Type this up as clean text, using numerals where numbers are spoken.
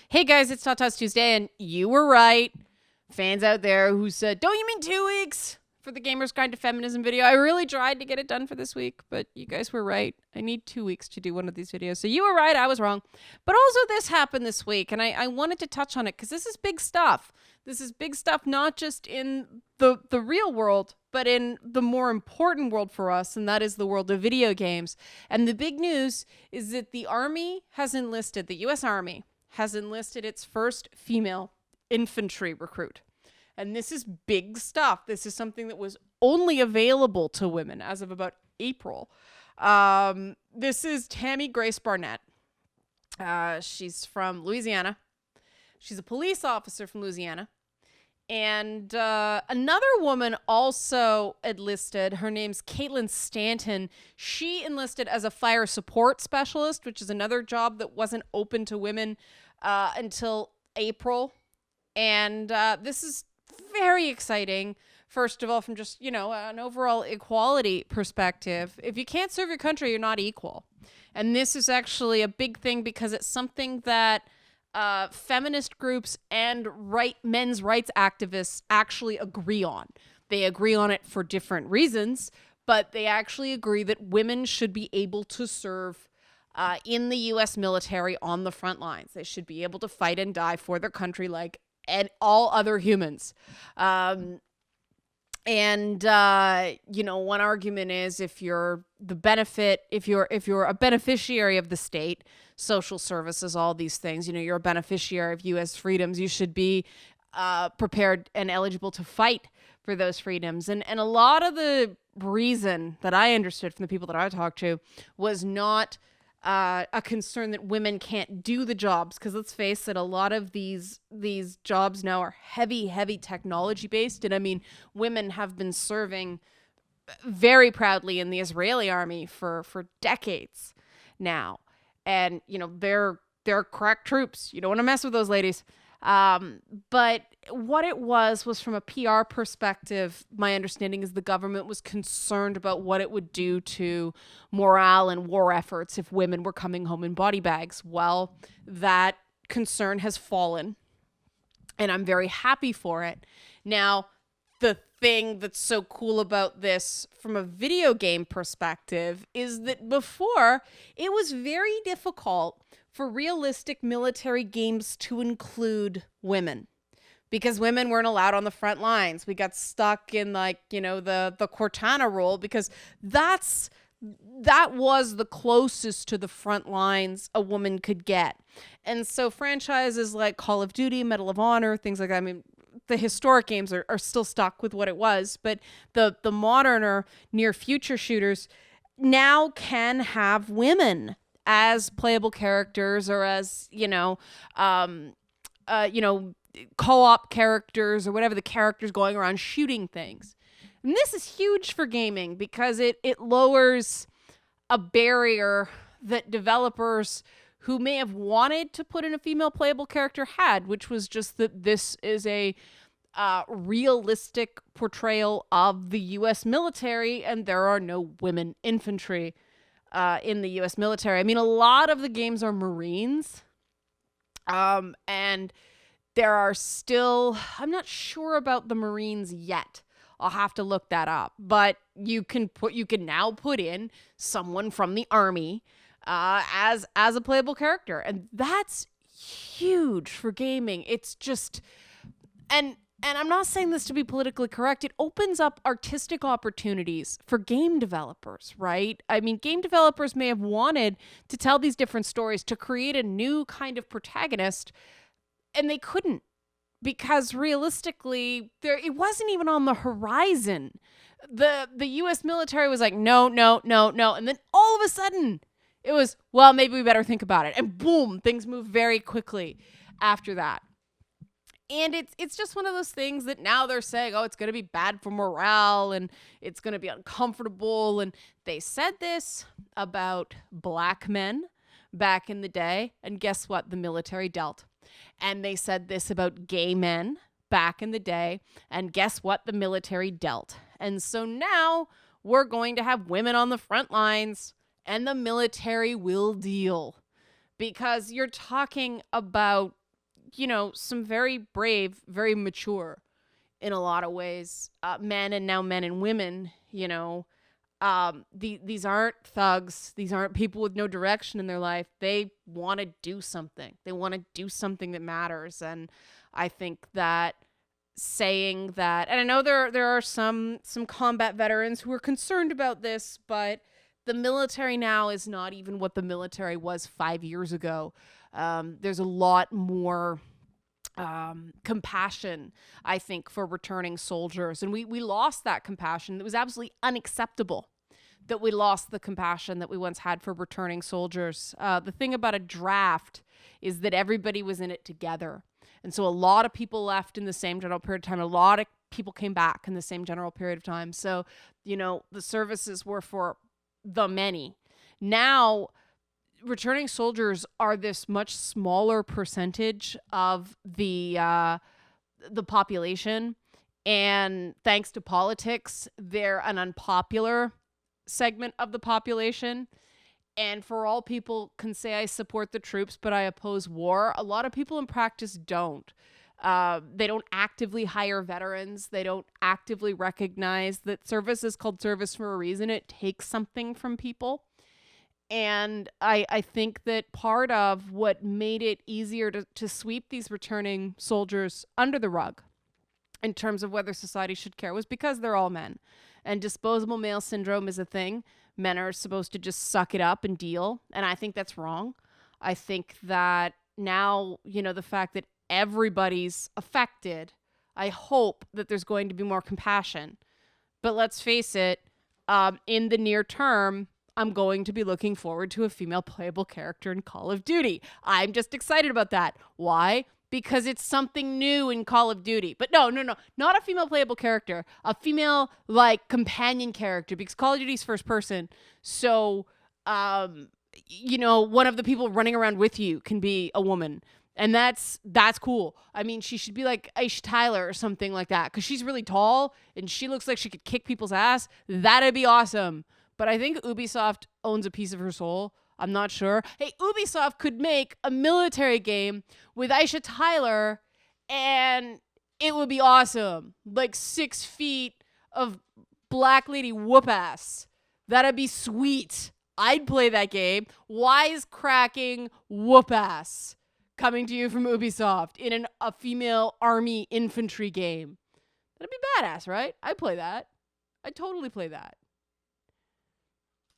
Hey guys, it's Tatas Tuesday, and you were right. Fans out there who said, "Don't you mean 2 weeks for the Gamers Guide to Feminism video?" I really tried to get it done for this week, but you guys were right. I need 2 weeks to do one of these videos. So you were right, I was wrong. But also this happened this week, and I wanted to touch on it because this is big stuff. This is big stuff not just in the real world, but in the more important world for us, and that is the world of video games. And the big news is that the U.S. Army has enlisted its first female infantry recruit. And this is big stuff. This is something that was only available to women as of about April. This is Tammy Grace Barnett. She's from Louisiana. She's a police officer from Louisiana. And another woman also enlisted. Her name's Caitlin Stanton. She enlisted as a fire support specialist, which is another job that wasn't open to women until April. And this is very exciting. First of all, from just, an overall equality perspective. If you can't serve your country, you're not equal. And this is actually a big thing because it's something that feminist groups and men's rights activists actually agree on. They agree on it for different reasons, but they actually agree that women should be able to serve in the U.S. military on the front lines. They should be able to fight and die for their country like all other humans. One argument is if you're a beneficiary of the state, social services, all these things, you're a beneficiary of U.S. freedoms, you should be prepared and eligible to fight for those freedoms. And a lot of the reason that I understood from the people that I talked to was not a concern that women can't do the jobs, because let's face it, a lot of these jobs now are heavy technology based. And I mean, women have been serving very proudly in the Israeli army for decades now. And, they're crack troops. You don't want to mess with those ladies. But what it was from a PR perspective, my understanding is the government was concerned about what it would do to morale and war efforts if women were coming home in body bags. Well, that concern has fallen, and I'm very happy for it. Now, the thing that's so cool about this from a video game perspective is that before, it was very difficult for realistic military games to include women because women weren't allowed on the front lines. We got stuck in the Cortana rule because that was the closest to the front lines a woman could get. And so franchises like Call of Duty, Medal of Honor, things like that, I mean, the historic games are still stuck with what it was, but the modern or near future shooters now can have women as playable characters or as, co-op characters or whatever, the characters going around shooting things. And this is huge for gaming because it lowers a barrier that developers who may have wanted to put in a female playable character had, which was just that this is a realistic portrayal of the U.S. military, and there are no women infantry in the U.S. military. I mean, a lot of the games are Marines, and there are still, I'm not sure about the Marines yet. I'll have to look that up, but you can now put in someone from the Army as a playable character, and that's huge for gaming. It's just, and I'm not saying this to be politically correct. It opens up artistic opportunities for game developers, right? I mean, game developers may have wanted to tell these different stories, to create a new kind of protagonist, and they couldn't because realistically, it wasn't even on the horizon. The U.S. military was like, no, and then all of a sudden, it was, well, maybe we better think about it. And boom, things move very quickly after that. And it's just one of those things that now they're saying, oh, it's going to be bad for morale and it's going to be uncomfortable. And they said this about black men back in the day. And guess what? The military dealt. And they said this about gay men back in the day. And guess what? The military dealt. And so now we're going to have women on the front lines and the military will deal. Because you're talking about some very brave, very mature in a lot of ways, men and women, these aren't thugs. These aren't people with no direction in their life. They want to do something. They want to do something that matters. And I think that saying that, and I know there are some combat veterans who are concerned about this, but the military now is not even what the military was 5 years ago. There's a lot more compassion, I think, for returning soldiers. And we lost that compassion. It was absolutely unacceptable that we lost the compassion that we once had for returning soldiers. The thing about a draft is that everybody was in it together. And so a lot of people left in the same general period of time. A lot of people came back in the same general period of time. So, the services were for the many. Now, returning soldiers are this much smaller percentage of the population, and thanks to politics, they're an unpopular segment of the population. And for all people can say I support the troops, but I oppose war, a lot of people in practice don't. They don't actively hire veterans. They don't actively recognize that service is called service for a reason. It takes something from people. And I think that part of what made it easier to sweep these returning soldiers under the rug in terms of whether society should care was because they're all men. And disposable male syndrome is a thing. Men are supposed to just suck it up and deal. And I think that's wrong. I think that now, the fact that everybody's affected, I hope that there's going to be more compassion. But let's face it, in the near term, I'm going to be looking forward to a female playable character in Call of Duty. I'm just excited about that. Why? Because it's something new in Call of Duty. But no, not a female playable character. A female, companion character, because Call of Duty's first person. So, one of the people running around with you can be a woman. And that's cool. I mean, she should be like Aisha Tyler or something like that, because she's really tall and she looks like she could kick people's ass. That'd be awesome. But I think Ubisoft owns a piece of her soul. I'm not sure. Hey, Ubisoft could make a military game with Aisha Tyler and it would be awesome. 6 feet of black lady whoop ass. That'd be sweet. I'd play that game. Wisecracking whoop ass. Coming to you from Ubisoft in a female army infantry game. That'd be badass, right? I'd play that. I'd totally play that.